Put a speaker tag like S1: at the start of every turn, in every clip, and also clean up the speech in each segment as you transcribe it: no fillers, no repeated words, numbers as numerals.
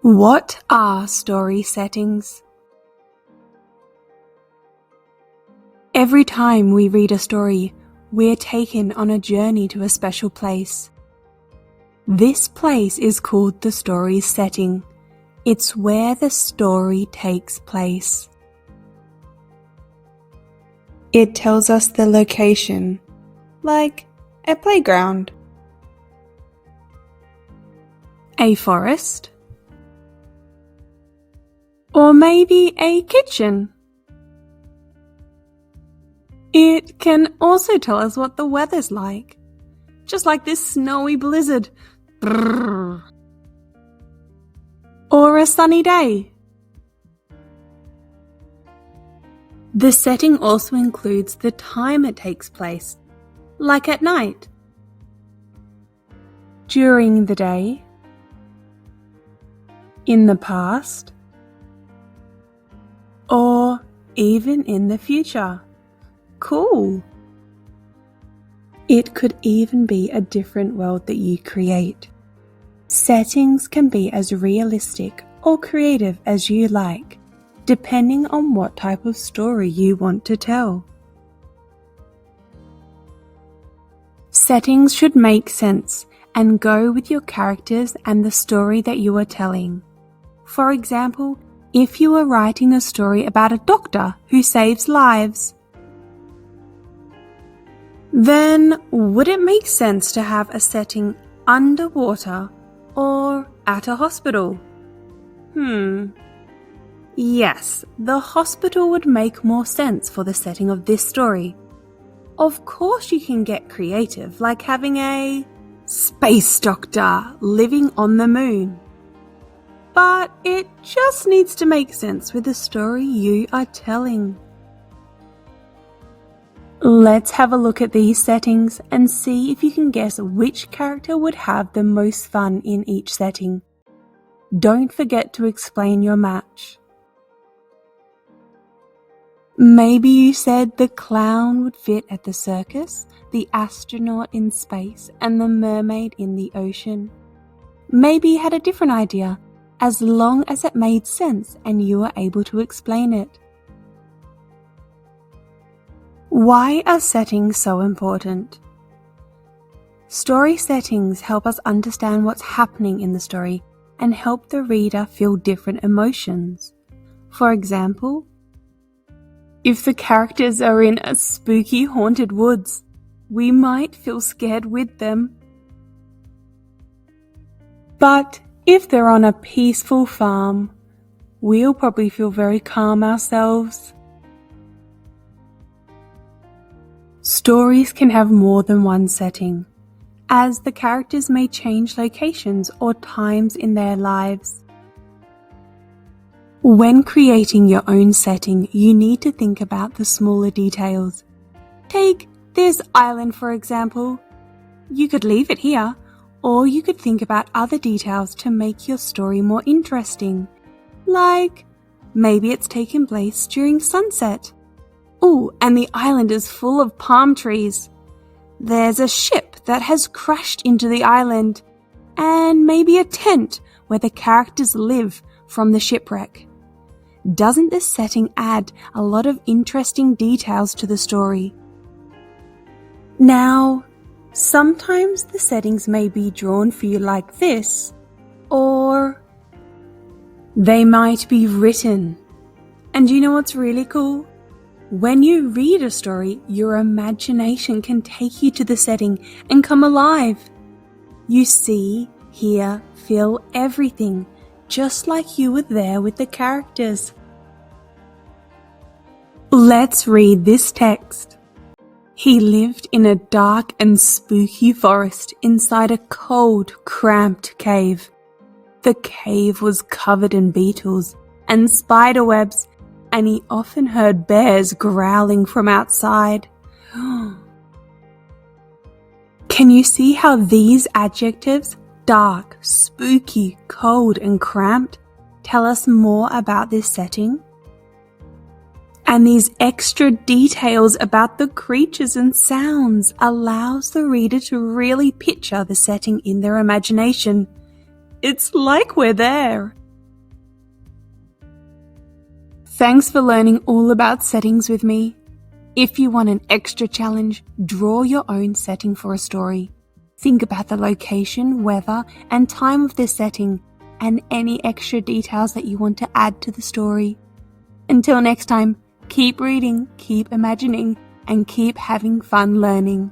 S1: What are story settings? Every time we read a story, we're taken on a journey to a special place. This place is called the story's setting. It's where the story takes place. It tells us the location, like a playground, a forest, or maybe a kitchen. It can also tell us what the weather's like, just like this snowy blizzard, brrr, or a sunny day. The setting also includes the time it takes place, like at night, during the day, in the past, or even in the future. Cool! It could even be a different world that you create. Settings can be as realistic or creative as you like, depending on what type of story you want to tell. Settings should make sense and go with your characters and the story that you are telling. For example, if you are writing a story about a doctor who saves lives, then would it make sense to have a setting underwater or at a hospital? Yes, the hospital would make more sense for the setting of this story. Of course you can get creative, like having a space doctor living on the moon. But it just needs to make sense with the story you are telling. Let's have a look at these settings and see if you can guess which character would have the most fun in each setting. Don't forget to explain your match. Maybe you said the clown would fit at the circus, the astronaut in space, and the mermaid in the ocean. Maybe you had a different idea, as long as it made sense and you were able to explain it. Why are settings so important? Story settings help us understand what's happening in the story and help the reader feel different emotions. For example, if the characters are in a spooky haunted woods, we might feel scared with them. But if they're on a peaceful farm, we'll probably feel very calm ourselves. Stories can have more than one setting, as the characters may change locations or times in their lives. When creating your own setting, you need to think about the smaller details. Take this island, for example. You could leave it here, or you could think about other details to make your story more interesting. Like, maybe it's taken place during sunset. Oh, and the island is full of palm trees. There's a ship that has crashed into the island, and maybe a tent where the characters live from the shipwreck. Doesn't this setting add a lot of interesting details to the story? Now, sometimes the settings may be drawn for you like this, or they might be written. And you know what's really cool? When you read a story, your imagination can take you to the setting and come alive. You see, hear, feel everything, just like you were there with the characters. Let's read this text. He lived in a dark and spooky forest inside a cold, cramped cave. The cave was covered in beetles and spider webs, and he often heard bears growling from outside. Can you see how these adjectives, dark, spooky, cold, and cramped, tell us more about this setting? And these extra details about the creatures and sounds allows the reader to really picture the setting in their imagination. It's like we're there. Thanks for learning all about settings with me. If you want an extra challenge, draw your own setting for a story. Think about the location, weather, and time of this setting, and any extra details that you want to add to the story. Until next time, keep reading, keep imagining, and keep having fun learning.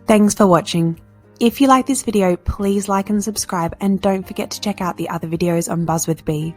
S1: Thanks for watching. If you like this video, please like and subscribe, and don't forget to check out the other videos on Buzz with Bee.